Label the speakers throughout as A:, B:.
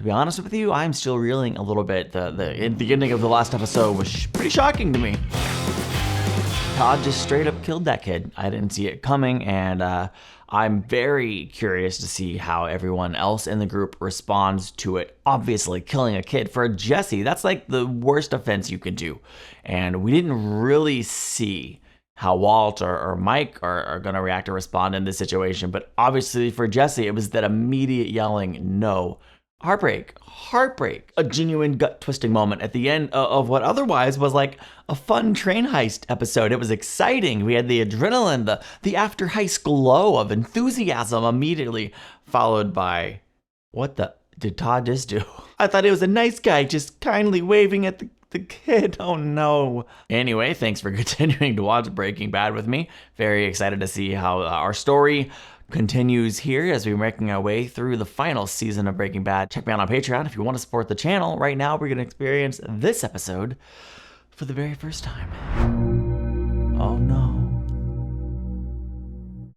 A: To be honest with you, I'm still reeling a little bit. The ending of the last episode was pretty shocking to me. Todd just straight up killed that kid. I didn't see it coming, and I'm very curious to see how everyone else in the group responds to it. Obviously, killing a kid for Jesse, that's like the worst offense you could do. And we didn't really see how Walt or Mike are going to react or respond in this situation. But obviously for Jesse, it was that immediate yelling, no. Heartbreak. A genuine gut-twisting moment at the end of what otherwise was like a fun train heist episode. It was exciting. We had the adrenaline, the after-heist glow of enthusiasm immediately, followed by, what the did Todd just do? I thought he was a nice guy, just kindly waving at the kid. Oh no. Anyway, thanks for continuing to watch Breaking Bad with me. Very excited to see how our story continues here as we're making our way through the final season of Breaking Bad. Check me out on Patreon if you want to support the channel. Right now, we're going to experience this episode for the very first time. Oh no.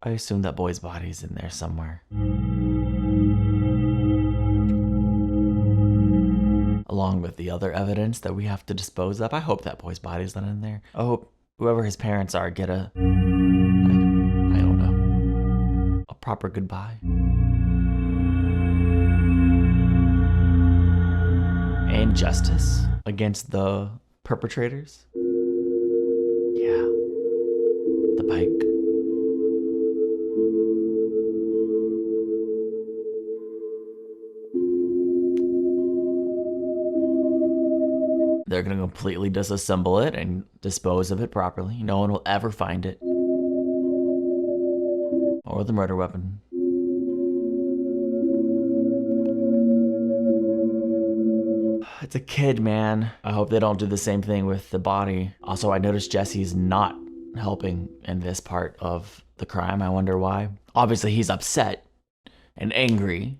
A: I assume that boy's body's in there somewhere. Along with the other evidence that we have to dispose of. I hope that boy's body's not in there. I hope whoever his parents are get a proper goodbye. And justice against the perpetrators. Yeah. The bike. They're going to completely disassemble it and dispose of it properly. No one will ever find it. Or the murder weapon. It's a kid, man. I hope they don't do the same thing with the body. Also, I noticed Jesse's not helping in this part of the crime. I wonder why. Obviously, he's upset and angry.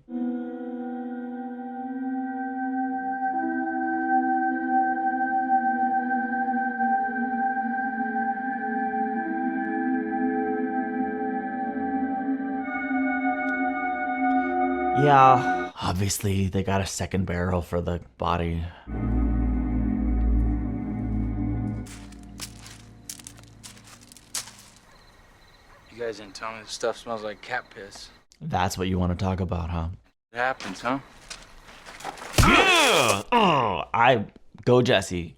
A: Yeah, obviously they got a second barrel for the body.
B: You guys didn't tell me this stuff smells like cat piss.
A: That's what you want to talk about, huh?
B: It happens, huh?
A: Yeah! Oh, go Jesse.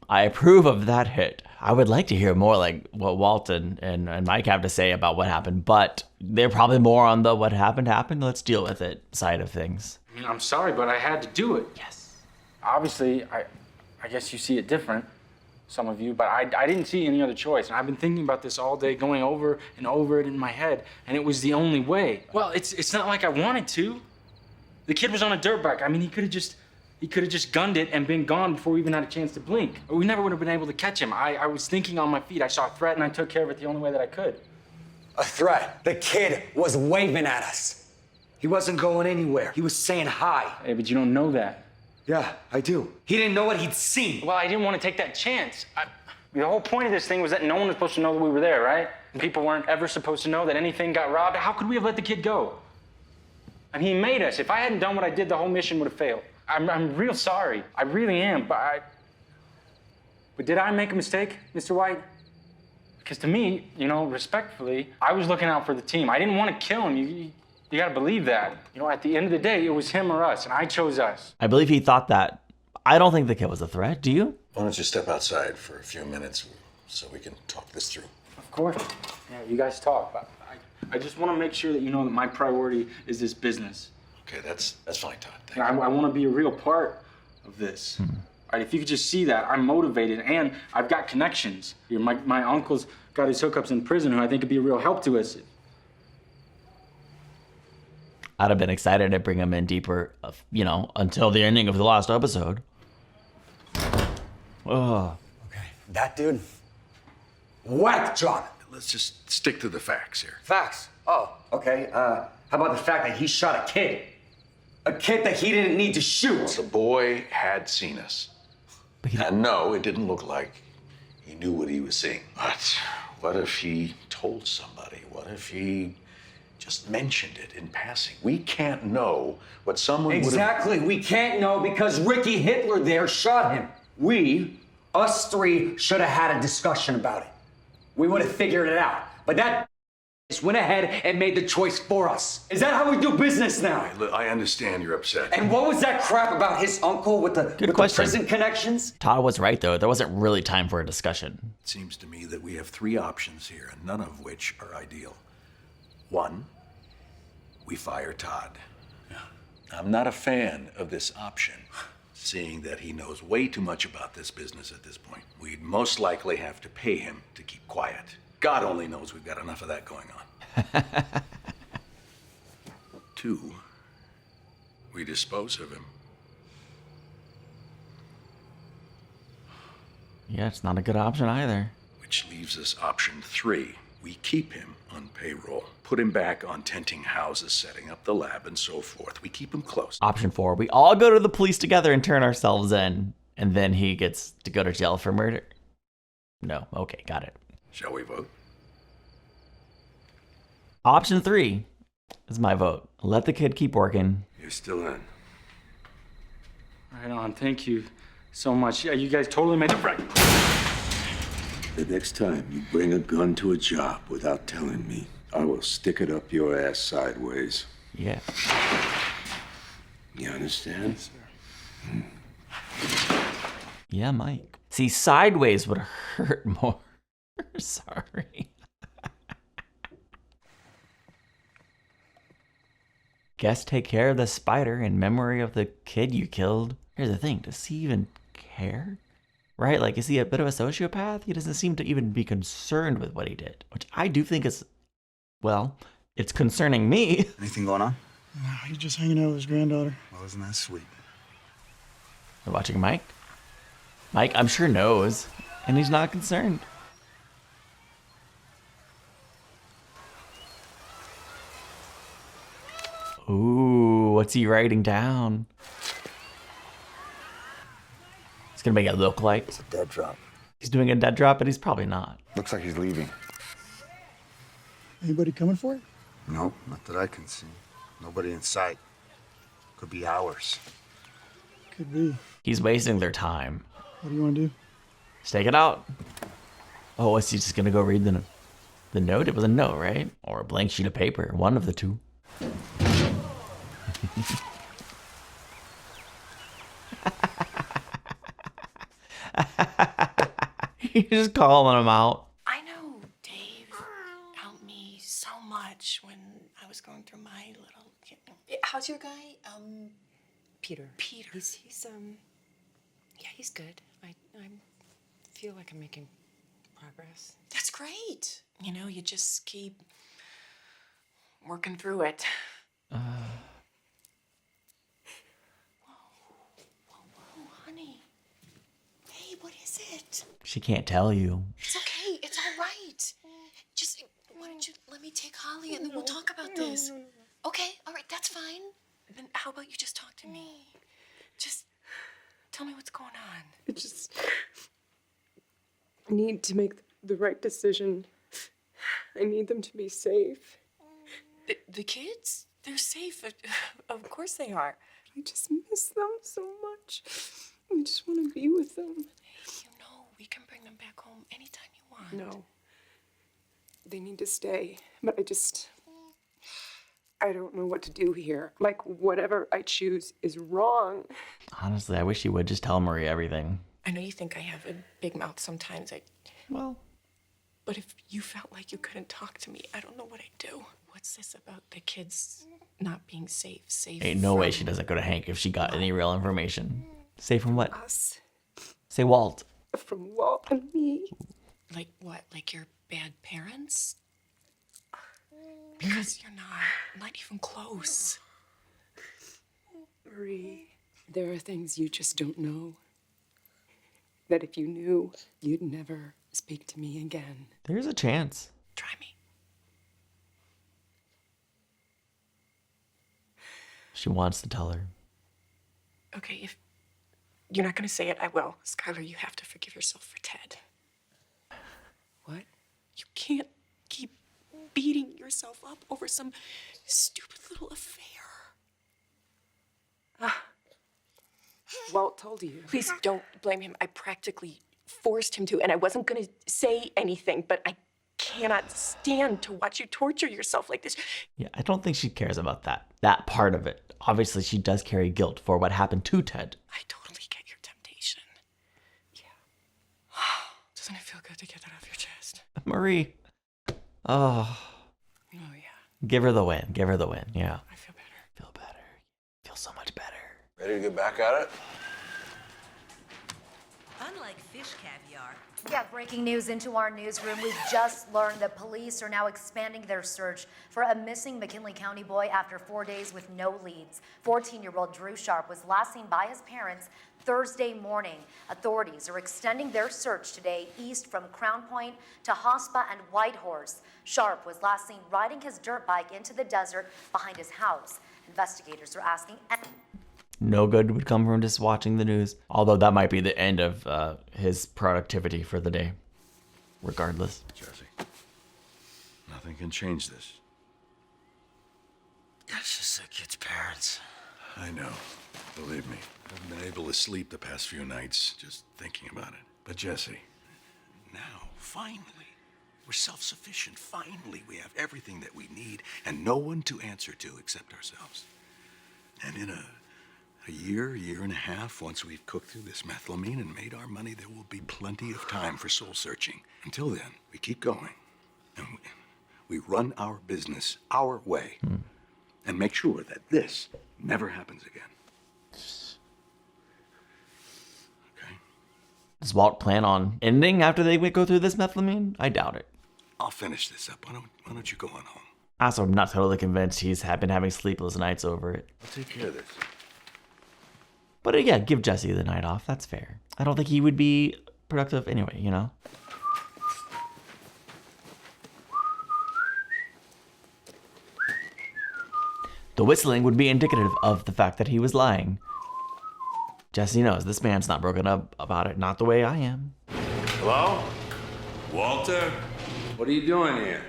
A: I approve of that hit. I would like to hear more like what Walt and Mike have to say about what happened, but they're probably more on the what happened, let's deal with it side of things.
B: I mean, I'm sorry, but I had to do it.
A: Yes.
B: Obviously, I guess you see it different, some of you, but I didn't see any other choice. And I've been thinking about this all day, going over and over it in my head, and it was the only way. Well, it's not like I wanted to. The kid was on a dirt bike. I mean, he could have just gunned it and been gone before we even had a chance to blink. We never would have been able to catch him. I was thinking on my feet. I saw a threat and I took care of it the only way that I could.
C: A threat? The kid was waving at us. He wasn't going anywhere. He was saying hi.
B: Hey, but you don't know that.
C: Yeah, I do. He didn't know what he'd seen.
B: Well, I didn't want to take that chance. The whole point of this thing was that no one was supposed to know that we were there, right? And people weren't ever supposed to know that anything got robbed. How could we have let the kid go? And he made us. If I hadn't done what I did, the whole mission would have failed. I'm real sorry. I really am, but did I make a mistake, Mr. White? Because to me, respectfully, I was looking out for the team. I didn't want to kill him. You gotta believe that. At the end of the day, it was him or us, and I chose us.
A: I believe he thought that. I don't think the kid was a threat, do you?
D: Why don't you step outside for a few minutes so we can talk this through?
B: Of course. Yeah, you guys talk. I just want to make sure that you know that my priority is this business.
D: Okay, that's fine, Todd. Thank
B: you. I want to be a real part of this. All right, if you could just see that, I'm motivated, and I've got connections. My uncle's got his hookups in prison, who I think could be a real help to us.
A: I'd have been excited to bring him in deeper, until the ending of the last episode. Oh.
C: Okay, that dude. What, John?
D: Let's just stick to the facts here.
C: Facts? Oh, okay. How about the fact that he shot a kid? A kid that he didn't need to shoot.
D: The boy had seen us. And no, it didn't look like he knew what he was seeing. But what if he told somebody? What if he just mentioned it in passing. We can't know what someone
C: Exactly. We can't know because Ricky Hitler there shot him. Us three, should have had a discussion about it. We would have figured it out. But that just went ahead and made the choice for us. Is that how we do business now?
D: I understand you're upset.
C: And what was that crap about his uncle with the prison connections?
A: Todd was right, though. There wasn't really time for a discussion.
D: It seems to me that we have three options here, and none of which are ideal. One, we fire Todd. I'm not a fan of this option, seeing that he knows way too much about this business at this point. We'd most likely have to pay him to keep quiet. God only knows we've got enough of that going on. Two, we dispose of him.
A: Yeah, it's not a good option either.
D: Which leaves us option three. We keep him on payroll, put him back on tenting houses, setting up the lab, and so forth. We keep him close.
A: Option 4, we all go to the police together and turn ourselves in, and then he gets to go to jail for murder. No, okay, got it.
D: Shall we vote?
A: Option 3 is my vote. Let the kid keep working.
D: You're still in.
B: Right on. Thank you so much. Yeah, you guys totally made it right.
E: The next time you bring a gun to a job without telling me, I will stick it up your ass sideways.
A: Yeah.
E: You understand?
B: Yes, sir.
A: Yeah, Mike. See, sideways would hurt more. Sorry. Guess take care of the spider in memory of the kid you killed. Here's the thing, does he even care? Right? Like, is he a bit of a sociopath? He doesn't seem to even be concerned with what he did, which I do think is, well, it's concerning me.
F: Anything going on?
G: No, he's just hanging out with his granddaughter.
F: Well, isn't that sweet?
A: You're watching Mike? Mike, I'm sure knows, and he's not concerned. Ooh, what's he writing down? He's gonna make it look like
F: It's a dead drop.
A: he's doing a dead drop, but he's probably not.
F: Looks like he's leaving.
G: Anybody coming for it?
F: Nope, not that I can see. Nobody in sight. Could be hours.
G: Could be.
A: He's wasting their time.
G: What do you want to do?
A: Stake it out. Oh, is he just gonna go read the note? It was a note, right? Or a blank sheet of paper. One of the two. He's just calling him out.
H: I know Dave helped me so much when I was going through my little.
I: How's your guy? Peter.
H: Peter.
I: He's yeah, he's good. I feel like I'm making progress.
H: That's great. You know, you just keep working through it. Whoa, honey. Hey, what is it?
A: She can't tell you.
H: It's okay. It's all right. Just, why don't you let me take Holly and then we'll talk about this. Okay, all right, that's fine. Then how about you just talk to me? Just tell me what's going on.
J: I just need to make the right decision. I need them to be safe.
H: The kids? They're safe. Of course they are.
J: I just miss them so much. I just want to be with them.
H: Hey, you know, we can bring them back home anytime you want.
J: No. They need to stay. But I don't know what to do here. Like, whatever I choose is wrong.
A: Honestly, I wish you would just tell Marie everything.
H: I know you think I have a big mouth sometimes.
A: Well,
H: but if you felt like you couldn't talk to me, I don't know what I'd do. What's this about the kids not being safe? Safe
A: ain't no way she doesn't go to Hank if she got any real information. Safe from what?
J: Us.
A: Say Walt.
J: From Walt and me.
H: Like what? Like your bad parents? Because you're not even close.
J: Marie, there are things you just don't know. That if you knew, you'd never speak to me again.
A: There's a chance.
H: Try me.
A: She wants to tell her.
H: Okay, if you're not gonna say it, I will. Skylar, you have to forgive yourself for Ted.
J: What?
H: You can't keep beating yourself up over some stupid little affair.
J: Walt told you.
H: Please don't blame him. I practically forced him to, and I wasn't going to say anything, but I cannot stand to watch you torture yourself like this.
A: Yeah, I don't think she cares about that part of it. Obviously, she does carry guilt for what happened to Ted.
H: I totally get your temptation. Yeah. Doesn't it feel good to get that off your chest?
A: Marie. Oh.
H: Oh, yeah.
A: Give her the win. Give her the win. Yeah.
H: I feel better.
A: Feel better. Feel so much better.
D: Ready to get back at it?
K: Unlike fish caviar.
L: Yeah, breaking news into our newsroom. We've just learned that police are now expanding their search for a missing McKinley County boy after 4 days with no leads. 14-year-old Drew Sharp was last seen by his parents Thursday morning. Authorities are extending their search today east from Crown Point to Hospa and Whitehorse. Sharp was last seen riding his dirt bike into the desert behind his house. Investigators are asking...
A: No good would come from just watching the news. Although that might be the end of his productivity for the day. Regardless.
D: Jesse, nothing can change this.
C: That's just the kid's parents.
D: I know. Believe me. I haven't been able to sleep the past few nights just thinking about it. But Jesse, now, finally, we're self-sufficient. Finally, we have everything that we need and no one to answer to except ourselves. And in a year and a half, once we've cooked through this methylamine and made our money, there will be plenty of time for soul searching. Until then, we keep going. And we run our business our way. And make sure that this never happens again. Okay?
A: Does Walt plan on ending after they go through this methylamine? I doubt it.
D: I'll finish this up. Why don't you go on home?
A: Also, I'm not totally convinced he's been having sleepless nights over it.
D: I'll take care of this.
A: But yeah, give Jesse the night off. That's fair. I don't think he would be productive anyway, you know? The whistling would be indicative of the fact that he was lying. Jesse knows this man's not broken up about it, not the way I am.
F: Hello? Walter? What are you doing here?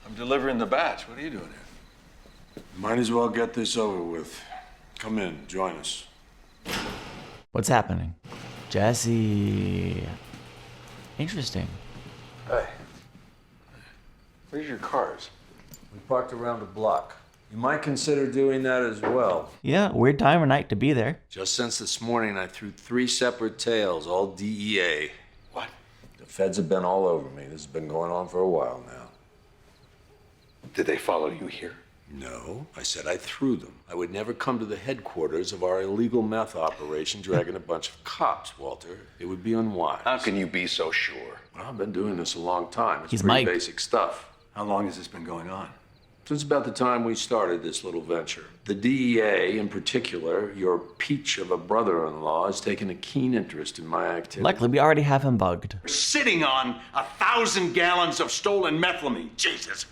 D: I'm delivering the batch. What are you doing here?
E: Might as well get this over with. Come in, join us.
A: What's happening? Jesse. Interesting.
D: Hey. Where's your cars?
F: We parked around the block. You might consider doing that as well.
A: Yeah, weird time of night to be there.
F: Just since this morning, I threw 3 separate tails, all DEA.
D: What?
F: The feds have been all over me. This has been going on for a while now.
D: Did they follow you here?
F: No, I said I threw them. I would never come to the headquarters of our illegal meth operation dragging a bunch of cops, Walter. It would be unwise.
D: How can you be so sure?
F: Well, I've been doing this a long time. It's
A: He's
F: pretty
A: Mike.
F: basic stuff.
D: How long has this been going on?
F: Since about the time we started this little venture. The DEA, in particular, your peach of a brother-in-law, has taken a keen interest in my activity.
A: Luckily, we already have him bugged.
D: Sitting on 1,000 gallons of stolen methylamine. Jesus.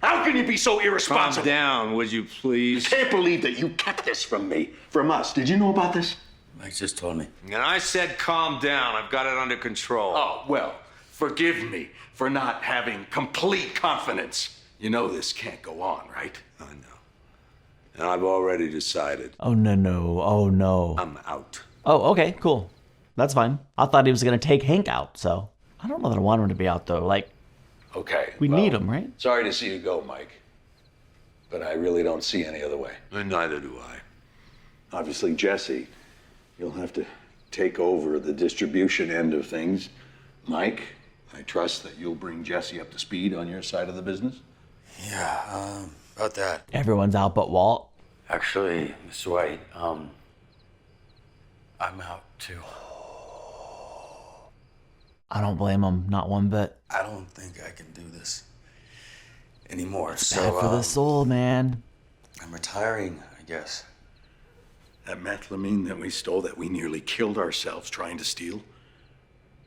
D: How can you be so
F: Calm
D: irresponsible?
F: down, would you please?
D: I can't believe that you kept this from me. From us. Did you know about this?
C: Mike just told me.
F: And I said calm down. I've got it under control.
D: Oh, well, forgive me for not having complete confidence. You know this can't go on, right?
F: I know. And I've already decided.
A: Oh, no. Oh, no.
F: I'm out.
A: Oh, okay, cool. That's fine. I thought he was going to take Hank out, so. I don't know that I want him to be out, though. Like,
D: Okay.
A: we need him, right?
D: Sorry to see you go, Mike. But I really don't see any other way.
F: And neither do I.
D: Obviously, Jesse, you'll have to take over the distribution end of things. Mike, I trust that you'll bring Jesse up to speed on your side of the business.
C: Yeah, about that.
A: Everyone's out but Walt.
C: Actually, Mr. White, I'm out too.
A: I don't blame him, not one bit.
C: I don't think I can do this anymore.
A: Bad for the soul, man.
C: I'm retiring, I guess.
D: That methylamine that we stole, that we nearly killed ourselves trying to steal,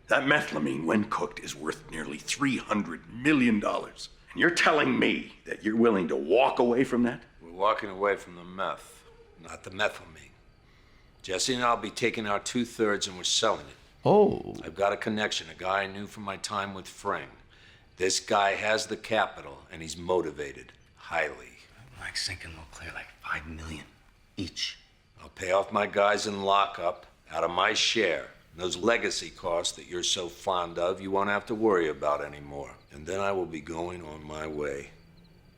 D: that methylamine, when cooked, is worth nearly $300 million. And you're telling me that you're willing to walk away from that?
F: We're walking away from the meth, not the methylamine. Jesse and I'll be taking our 2/3 and we're selling it.
A: Oh.
F: I've got a connection, a guy I knew from my time with Frang. This guy has the capital, and he's motivated, highly.
C: Mike's thinking we'll clear like $5 million each.
F: I'll pay off my guys in lockup out of my share. Those legacy costs that you're so fond of, you won't have to worry about anymore. And then I will be going on my way.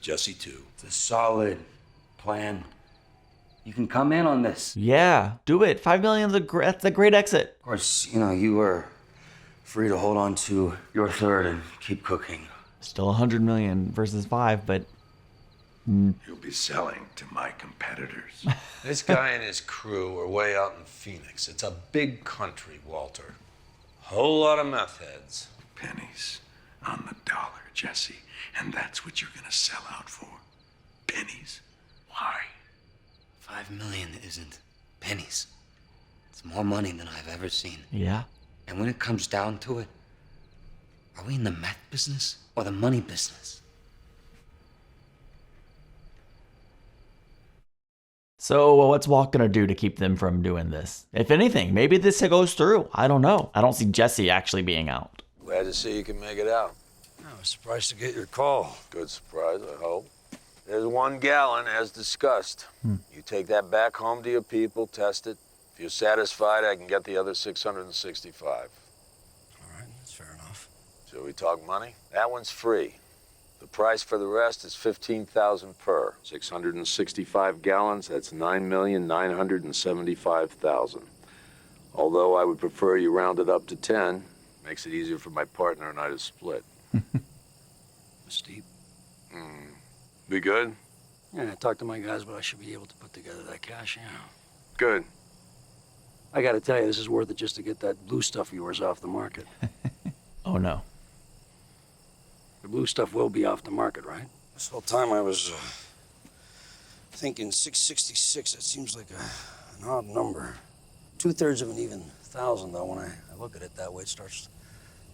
F: Jesse, too.
C: It's a solid plan. You can come in on this.
A: Yeah, do it. 5 million is that's a great exit.
C: Of course, you know, you are free to hold on to your third and keep cooking.
A: Still 100 million versus 5, but
D: You'll be selling to my competitors.
F: This guy and his crew are way out in Phoenix. It's a big country, Walter. Whole lot of meth heads.
D: Pennies on the dollar, Jesse. And that's what you're gonna sell out for. Pennies. Why?
C: 5 million isn't pennies. It's more money than I've ever seen.
A: yeah.
C: And when it comes down to it, are we in the meth business or the money business?
A: So what's Walt gonna do to keep them from doing this? If anything, maybe this goes through. I don't know. I don't see Jesse actually being out.
F: Glad to see you can make it out.
M: I was surprised to get your call.
F: Good surprise, I hope. There's 1 gallon, as discussed. You take that back home to your people, test it. If you're satisfied, I can get the other 665.
M: All right, that's fair enough.
F: Shall we talk money? That one's free. The price for the rest is $15,000 per. 665 gallons, that's $9,975,000. Although I would prefer you round it up to 10. Makes it easier for my partner and I to split.
M: Steep.
F: Be good?
M: Yeah, I talked to my guys, but I should be able to put together that cash, yeah.
F: Good.
M: I gotta tell you, this is worth it just to get that blue stuff of yours off the market.
A: Oh no.
M: The blue stuff will be off the market, right? This whole time I was thinking 666. That seems like an odd number. 2/3 of an even thousand, though. When I look at it that way, it starts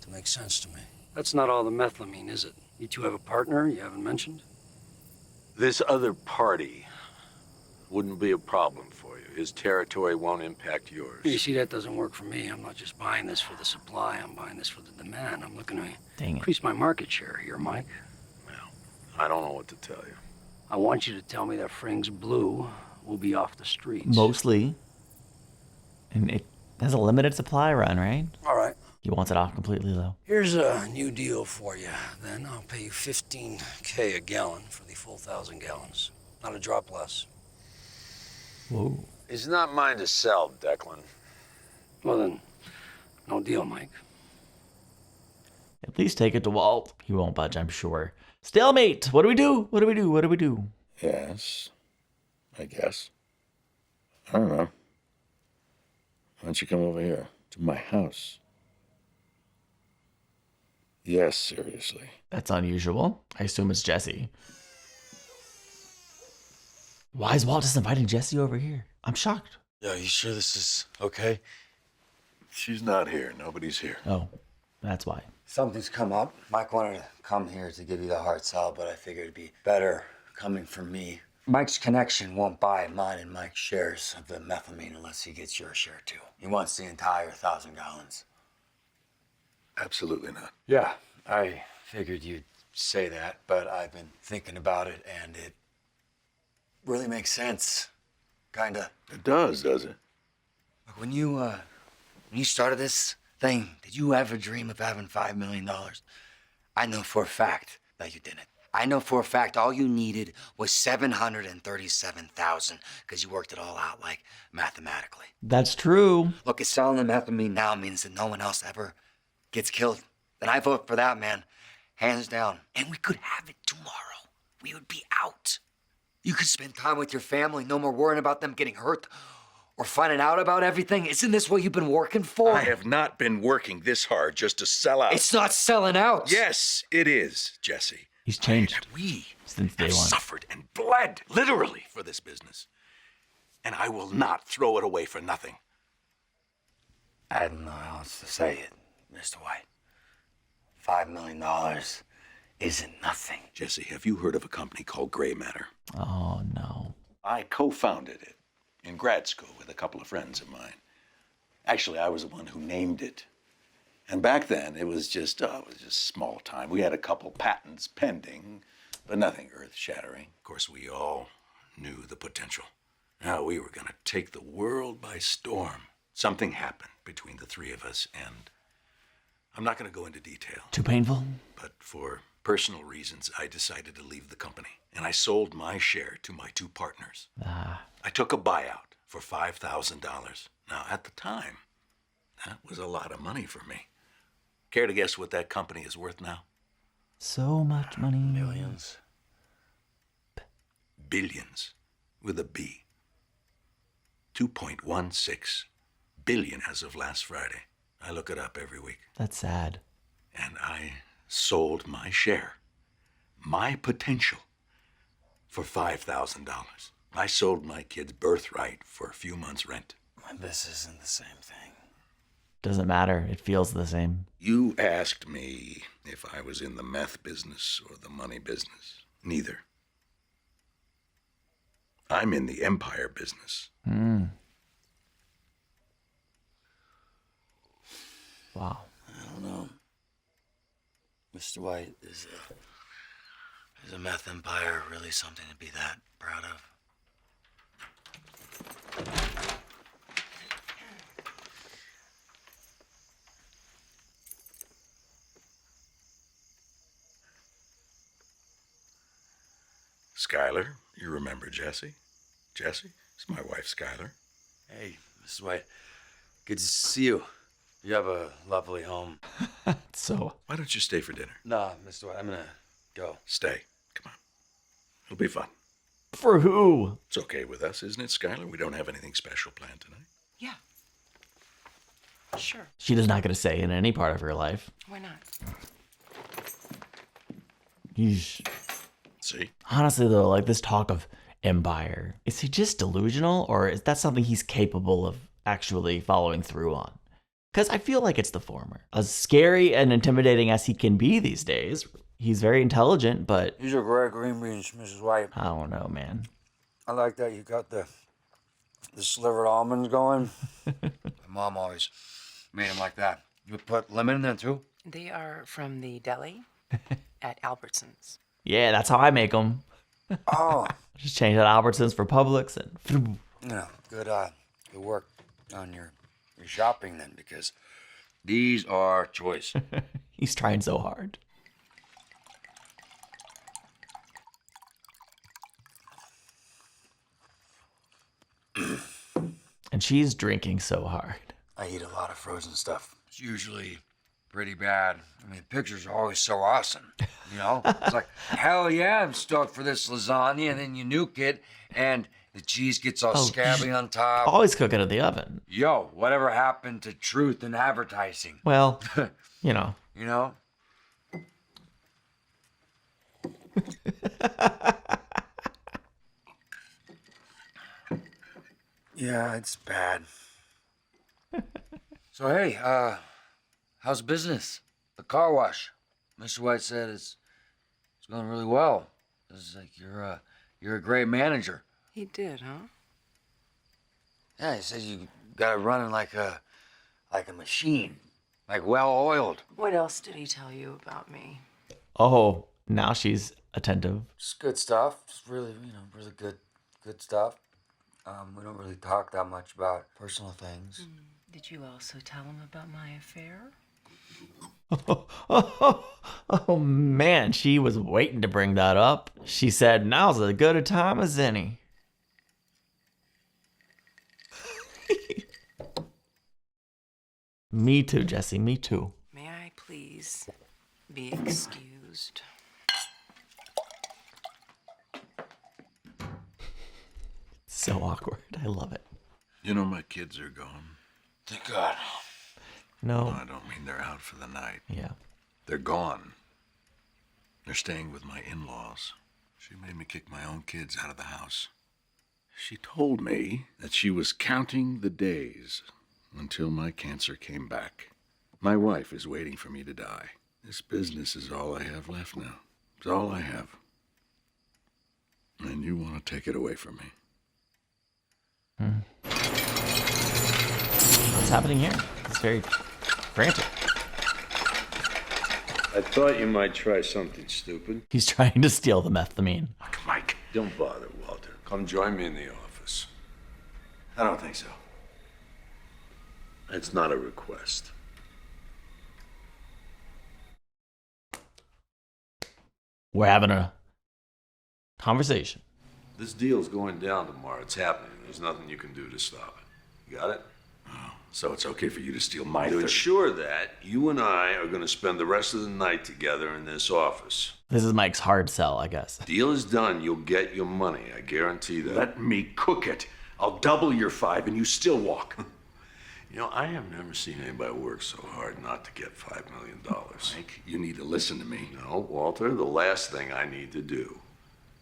M: to make sense to me. That's not all the methylamine, is it? You two have a partner you haven't mentioned?
F: This other party wouldn't be a problem for you. His territory won't impact yours.
M: You see, that doesn't work for me. I'm not just buying this for the supply. I'm buying this for the demand. I'm looking to increase my market share here, Mike.
F: Well, I don't know what to tell you.
M: I want you to tell me that Fring's Blue will be off the streets.
A: Mostly. And it has a limited supply run, right?
M: All right.
A: He wants it off completely, though.
M: Here's a new deal for you. Then I'll pay you $15K a gallon for the full 1,000 gallons. Not a drop less.
A: Whoa.
F: It's not mine to sell, Declan.
M: Well then, no deal, Mike.
A: At least take it to Walt. He won't budge, I'm sure. Stalemate! What do we do? What do we do? What do we do?
D: Yes, I guess. I don't know. Why don't you come over here to my house? Yes, seriously.
A: That's unusual. I assume it's Jesse. Why is Walt just inviting Jesse over here? I'm shocked.
M: Yeah, you sure this is okay?
D: She's not here. Nobody's here.
A: Oh, that's why.
C: Something's come up. Mike wanted to come here to give you the hard sell, but I figured it'd be better coming from me. Mike's connection won't buy mine and Mike's shares of the methylamine unless he gets your share too. He wants the entire 1,000 gallons.
D: Absolutely not.
C: Yeah, I figured you'd say that, but I've been thinking about it and it really makes sense. Kinda.
D: It does it?
C: Look, when you started this thing, did you ever dream of having $5 million? I know for a fact that you didn't. I know for a fact all you needed was $737,000 because you worked it all out, like, mathematically.
A: That's true.
C: Look, if selling the methylamine now means that no one else ever gets killed, then I vote for that, man. Hands down. And we could have it tomorrow. We would be out. You could spend time with your family, no more worrying about them getting hurt or finding out about everything. Isn't this what you've been working for?
D: I have not been working this hard just to sell out.
C: It's not selling out.
D: Yes, it is, Jesse.
A: He's changed.
D: We
A: since day
D: have
A: one.
D: suffered and bled, literally, for this business. And I will not throw it away for nothing.
C: I don't know how else to say it, Mr. White. $5 million isn't nothing.
D: Jesse, have you heard of a company called Gray Matter?
A: Oh, no.
D: I co-founded it in grad school with a couple of friends of mine. Actually, I was the one who named it. And back then, it was just small time. We had a couple patents pending, but nothing earth-shattering. Of course, we all knew the potential. Now we were gonna take the world by storm. Something happened between the three of us, and I'm not gonna go into detail.
A: Too painful?
D: But for personal reasons, I decided to leave the company, and I sold my share to my two partners. I took a buyout for $5,000. Now, at the time, that was a lot of money for me. Care to guess what that company is worth now?
A: So much money.
D: Millions. Billions, with a B. 2.16 billion as of last Friday. I look it up every week.
A: That's sad.
D: And I sold my share, my potential, for $5,000. I sold my kid's birthright for a few months' rent.
M: This isn't the same thing.
A: Doesn't matter. It feels the same.
D: You asked me if I was in the meth business or the money business. Neither. I'm in the empire business.
A: Wow.
M: I don't know. Mr. White, is a meth empire really something to be that proud of?
D: Skylar, you remember Jesse? Jesse? It's my wife, Skylar.
M: Hey, Mr. White, good to see you. You have a lovely home.
A: So.
D: Why don't you stay for dinner?
M: Nah, Mr. White, I'm gonna go.
D: Stay. Come on. It'll be fun.
A: For who?
D: It's okay with us, isn't it, Skylar? We don't have anything special planned tonight.
I: Yeah. Sure.
A: She does not get a say in any part of her life.
I: Why not?
A: Yeesh.
D: See?
A: Honestly, though, like this talk of empire, is he just delusional, or is that something he's capable of actually following through on? Because I feel like it's the former. As scary and intimidating as he can be these days, he's very intelligent, but...
M: These are great green beans, Mrs. White.
A: I don't know, man.
M: I like that you got the slivered almonds going. My mom always made them like that. You put lemon in there, too?
I: They are from the deli at Albertsons.
A: Yeah, that's how I make them.
M: Oh.
A: Just change out Albertsons for Publix and...
M: Yeah, good work on your shopping then, because these are choice.
A: He's trying so hard. And she's drinking so hard.
M: I eat a lot of frozen stuff. It's usually pretty bad. I mean, pictures are always so awesome. You know? It's like, hell yeah, I'm stoked for this lasagna, and then you nuke it, and the cheese gets all scabby on top.
A: Always cook it in the oven.
M: Yo, whatever happened to truth in advertising?
A: Well, you know.
M: You know? Yeah, it's bad. So, hey, how's business? The car wash. Mr. White said it's going really well. It's like you're a great manager.
I: He did, huh?
M: Yeah, he said you got it running like a machine, like well-oiled.
I: What else did he tell you about me?
A: Oh, now she's attentive.
M: Just good stuff. Just really, really good stuff. We don't really talk that much about personal things.
I: Did you also tell him about my affair?
A: Oh, man, she was waiting to bring that up. She said, now's as good a time as any. Me too, Jesse, me too.
I: May I please be excused?
A: So awkward. I love it.
D: You know, my kids are gone.
M: Thank God.
A: No.
D: I don't mean they're out for the night.
A: Yeah.
D: They're gone. They're staying with my in-laws. She made me kick my own kids out of the house. She told me that she was counting the days until my cancer came back. My wife is waiting for me to die. This business is all I have left now. It's all I have. And you want to take it away from me.
A: What's happening here? It's very frantic.
F: I thought you might try something stupid.
A: He's trying to steal the methamphetamine.
F: Mike, don't bother, Walter. Come join me in the office.
D: I don't think so.
F: It's not a request.
A: We're having a conversation.
F: This deal's going down tomorrow. It's happening. There's nothing you can do to stop it. You got it?
D: Oh, so it's okay for you to steal my
F: To
D: 30.
F: ensure that, you and I are going to spend the rest of the night together in this office.
A: This is Mike's hard sell, I guess.
F: Deal is done. You'll get your money. I guarantee that.
D: Let me cook it. I'll double your 5 and you still walk.
F: You know, I have never seen anybody work so hard not to get $5 million.
D: Mike, you need to listen to me.
F: No, Walter, the last thing I need to do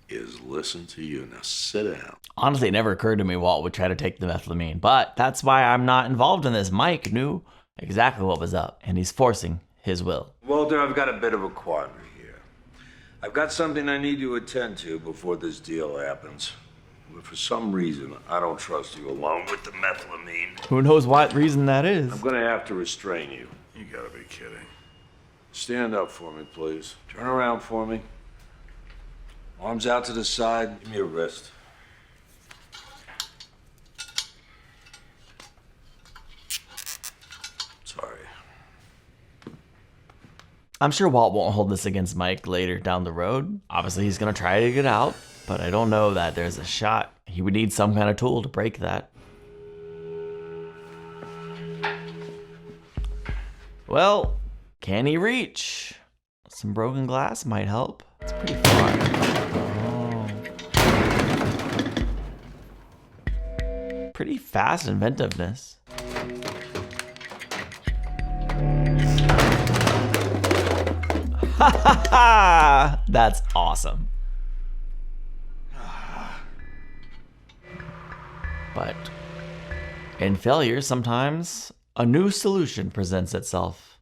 F: is listen to you. Now sit down.
A: Honestly, it never occurred to me Walt would try to take the methamphetamine, but that's why I'm not involved in this. Mike knew exactly what was up, and he's forcing his will.
F: Walter, I've got a bit of a quandary here. I've got something I need to attend to before this deal happens. But for some reason, I don't trust you alone with the methamphetamine.
A: Who knows what reason that is?
F: I'm gonna have to restrain you.
D: You gotta be kidding.
F: Stand up for me, please. Turn around for me. Arms out to the side. Give me a wrist. Sorry.
A: I'm sure Walt won't hold this against Mike later down the road. Obviously, he's going to try to get out, but I don't know that there's a shot. He would need some kind of tool to break that. Well, can he reach? Some broken glass might help. It's pretty far. Oh. Pretty fast inventiveness. Ha ha ha! That's awesome. But in failure, sometimes a new solution presents itself.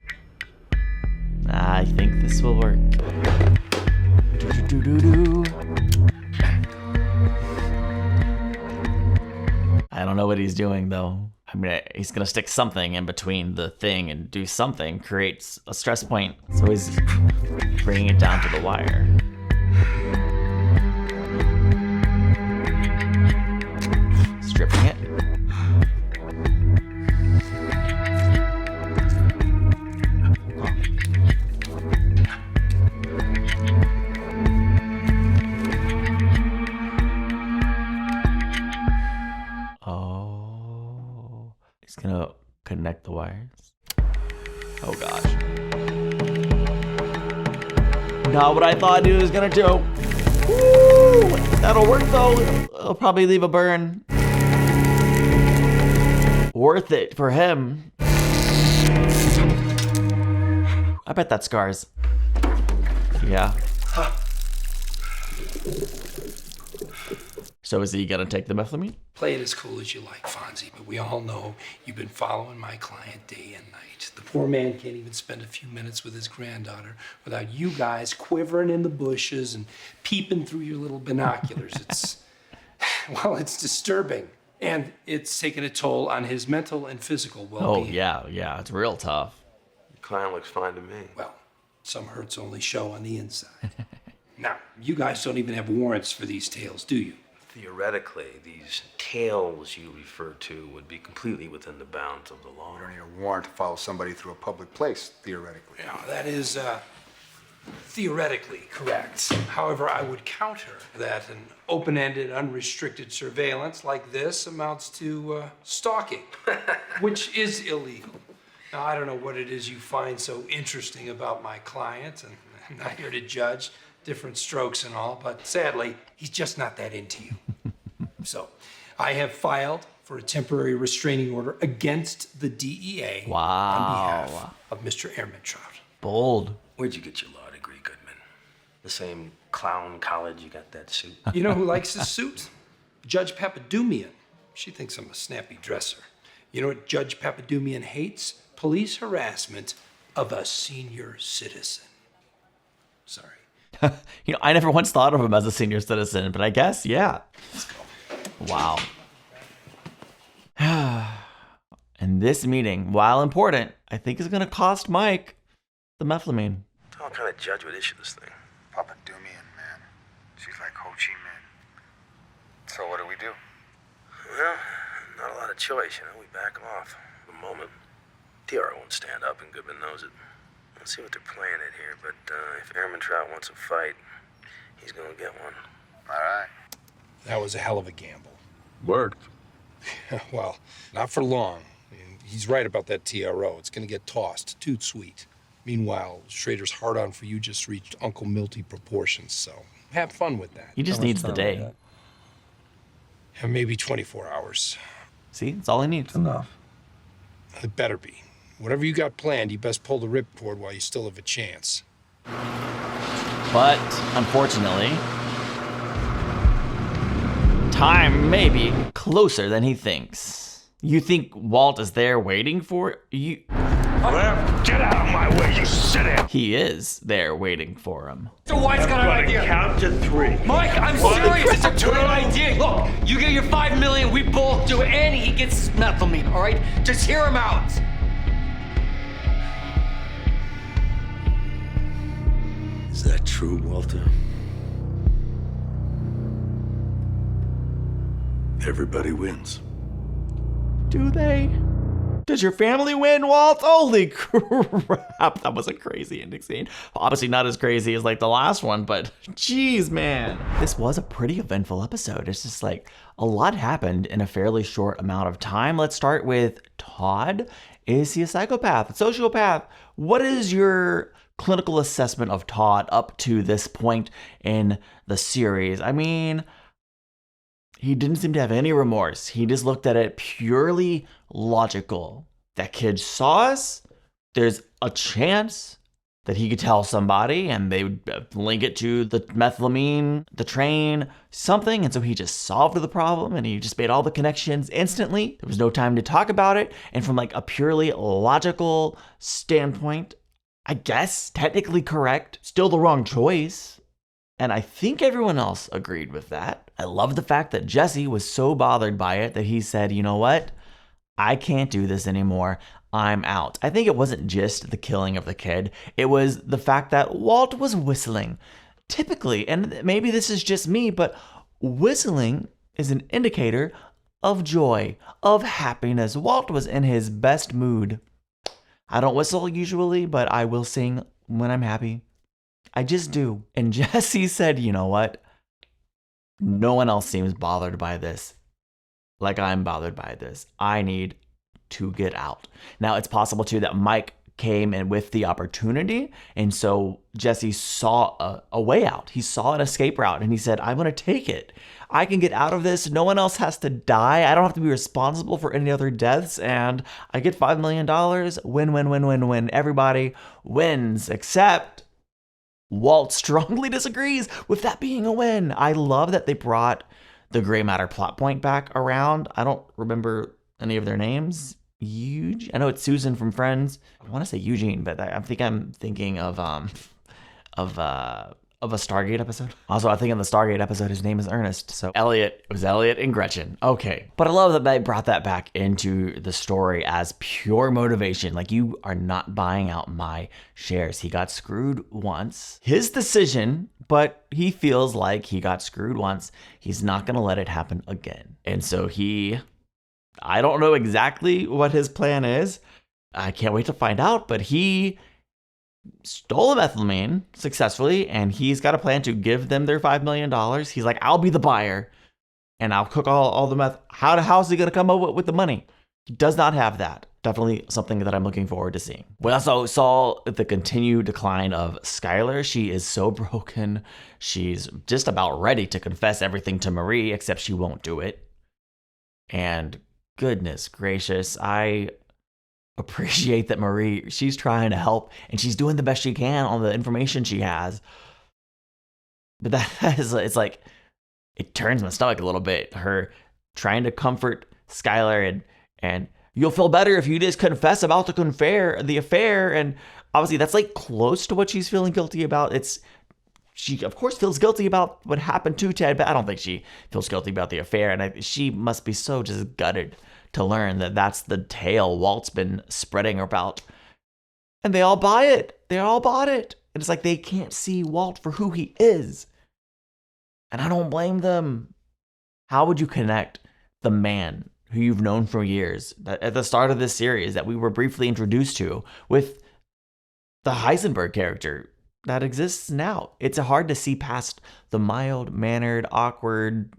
A: I think this will work. I don't know what he's doing though. I mean, he's gonna stick something in between the thing and do something, creates a stress point. So he's bringing it down to the wire. Stripping it. Oh, he's gonna connect the wires. Oh gosh. Not what I thought he was gonna do. Woo! That'll work though. It'll probably leave a burn. Worth it for him. I bet that scars. Yeah. So is he gonna take the methamphetamine?
N: Play it as cool as you like, Fonzie, but we all know you've been following my client day and night. The poor man can't even spend a few minutes with his granddaughter without you guys quivering in the bushes and peeping through your little binoculars. It's, well, it's disturbing. And it's taken a toll on his mental and physical well-being.
A: Oh, yeah, it's real tough.
F: Your client looks fine to me.
N: Well, some hurts only show on the inside. Now, you guys don't even have warrants for these tales, do you?
O: Theoretically, these tales you refer to would be completely within the bounds of the law.
P: You don't need a warrant to follow somebody through a public place, theoretically.
N: Yeah, that is theoretically correct. However, I would counter that an open-ended, unrestricted surveillance like this amounts to stalking, which is illegal. Now, I don't know what it is you find so interesting about my client, and I'm not here to judge. Different strokes and all, but sadly, he's just not that into you. So, I have filed for a temporary restraining order against the DEA on behalf of Mr. Ehrmantraut.
A: Bold.
O: Where'd you get your law degree, Goodman? The same clown college you got that suit?
N: You know who likes this suit? Judge Papadoumian. She thinks I'm a snappy dresser. You know what Judge Papadoumian hates? Police harassment of a senior citizen. Sorry.
A: You know, I never once thought of him as a senior citizen, but I guess, yeah.
N: Let's go.
A: Wow. And this meeting, while important, I think is going to cost Mike the methamphetamine.
O: What kind of judge would issue this thing?
P: Papa Dumian, man. She's like Ho Chi Minh. So what do we do?
O: Well, not a lot of choice, We back them off for the moment. TR won't stand up, and Goodman knows it. Let's see what they're playing at here, but if Airman Trout wants a fight, he's gonna get one.
P: All right.
N: That was a hell of a gamble.
F: Worked.
N: Well, not for long. He's right about that TRO. It's gonna get tossed. Too sweet. Meanwhile, Schrader's hard-on for you just reached Uncle Milty proportions, so have fun with that.
A: He just needs the day.
N: And maybe 24 hours.
A: See, that's all he needs.
F: Enough.
N: It better be. Whatever you got planned, you best pull the ripcord while you still have a chance.
A: But, unfortunately, time may be closer than he thinks. You think Walt is there waiting for you?
F: Get out of my way, you sit-in!
A: He is there waiting for him.
C: So White's got an idea.
F: Count to 3.
C: Mike, I'm serious. It's a great idea. Look, you get your $5 million, we both do, and he gets his methylamine, all right? Just hear him out.
E: Is that true, Walter? Everybody wins.
A: Do they? Does your family win, Walt? Holy crap, that was a crazy ending scene. Obviously not as crazy as like the last one, but geez, man. This was a pretty eventful episode. It's just like a lot happened in a fairly short amount of time. Let's start with Todd. Is he a psychopath, a sociopath? What is your clinical assessment of Todd up to this point in the series? I mean, he didn't seem to have any remorse. He just looked at it purely logical. That kid saw us. There's a chance that he could tell somebody and they would link it to the methylamine, the train, something. And so he just solved the problem and he just made all the connections instantly. There was no time to talk about it. And from like a purely logical standpoint, I guess technically correct, still the wrong choice. And I think everyone else agreed with that. I love the fact that Jesse was so bothered by it that he said, you know what? I can't do this anymore. I'm out. I think it wasn't just the killing of the kid. It was the fact that Walt was whistling. Typically, and maybe this is just me, but whistling is an indicator of joy, of happiness. Walt was in his best mood. I don't whistle usually, but I will sing when I'm happy. I just do. And Jesse said, you know what? No one else seems bothered by this like I'm bothered by this. I need to get out. Now, it's possible too that Mike came in with the opportunity. And so Jesse saw a way out. He saw an escape route and he said, I'm going to take it. I can get out of this. No one else has to die. I don't have to be responsible for any other deaths. And I get $5 million. Win, win, win, win, win. Everybody wins, except Walt strongly disagrees with that being a win. I love that they brought the gray matter plot point back around. I don't remember any of their names. I know it's Susan from Friends. I want to say Eugene, but I think I'm thinking of a Stargate episode. Also, I think in the Stargate episode, his name is Ernest. So it was Elliot and Gretchen. Okay. But I love that they brought that back into the story as pure motivation. Like, you are not buying out my shares. He got screwed once. His decision, but he feels like he got screwed once. He's not going to let it happen again. And so I don't know exactly what his plan is. I can't wait to find out, but he stole the methylamine successfully, and he's got a plan to give them their $5 million. He's like, I'll be the buyer, and I'll cook all the meth. How's he going to come up with the money? He does not have that. Definitely something that I'm looking forward to seeing. We also saw the continued decline of Skylar. She is so broken. She's just about ready to confess everything to Marie, except she won't do it. And goodness gracious, I appreciate that Marie, she's trying to help and she's doing the best she can on the information she has. But it's like, it turns my stomach a little bit. Her trying to comfort Skylar and you'll feel better if you just confess about the affair. And obviously that's like close to what she's feeling guilty about. She, of course, feels guilty about what happened to Ted, but I don't think she feels guilty about the affair. And she must be so just gutted to learn that that's the tale Walt's been spreading about. And they all buy it. They all bought it. And it's like they can't see Walt for who he is. And I don't blame them. How would you connect the man who you've known for years, that at the start of this series that we were briefly introduced to, with the Heisenberg character that exists now? It's hard to see past the mild-mannered, awkward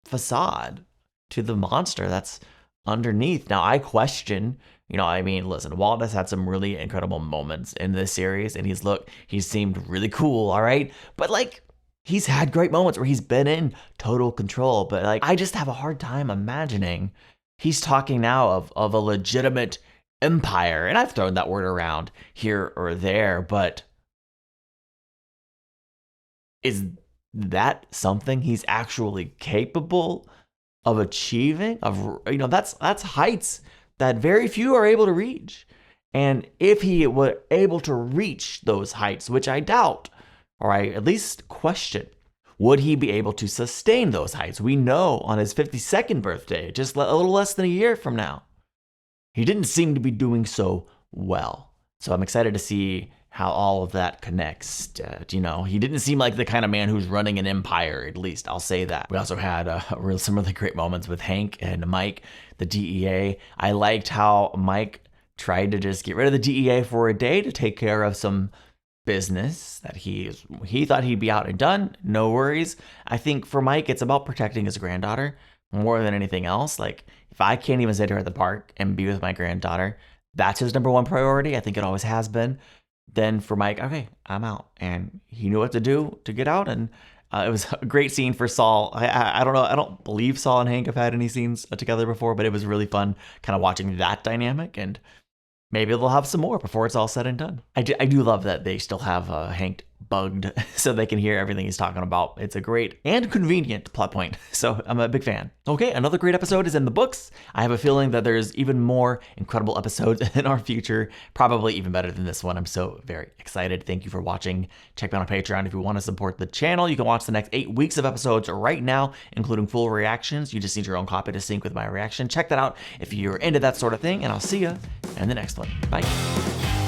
A: facade to the monster that's underneath. Now, I question, listen, Walt has had some really incredible moments in this series, and he's seemed really cool, all right? But, he's had great moments where he's been in total control, but, I just have a hard time imagining he's talking now of a legitimate empire, and I've thrown that word around here or there, but is that something he's actually capable of achieving? That's heights that very few are able to reach. And if he were able to reach those heights, which I doubt, or I at least question, would he be able to sustain those heights? We know on his 52nd birthday, just a little less than a year from now, he didn't seem to be doing so well. So I'm excited to see how all of that connects. He didn't seem like the kind of man who's running an empire, at least I'll say that. We also had some really great moments with Hank and Mike, the DEA. I liked how Mike tried to just get rid of the DEA for a day to take care of some business that he thought he'd be out and done. No worries. I think for Mike, it's about protecting his granddaughter more than anything else. If I can't even sit here at the park and be with my granddaughter, that's his number one priority. I think it always has been. Then for Mike, okay, I'm out. And he knew what to do to get out. And it was a great scene for Saul. I don't know. I don't believe Saul and Hank have had any scenes together before, but it was really fun kind of watching that dynamic. And maybe they'll have some more before it's all said and done. I do love that they still have Hank bugged so they can hear everything he's talking about. It's a great and convenient plot point, so I'm a big fan. Okay, another great episode is in the books. I have a feeling that there's even more incredible episodes in our future, probably even better than this one. I'm so very excited. Thank you for watching. Check me out on Patreon if you want to support the channel. You can watch the next 8 weeks of episodes right now, including full reactions. You just need your own copy to sync with my reaction. Check that out if you're into that sort of thing, and I'll see you in the next one. Bye.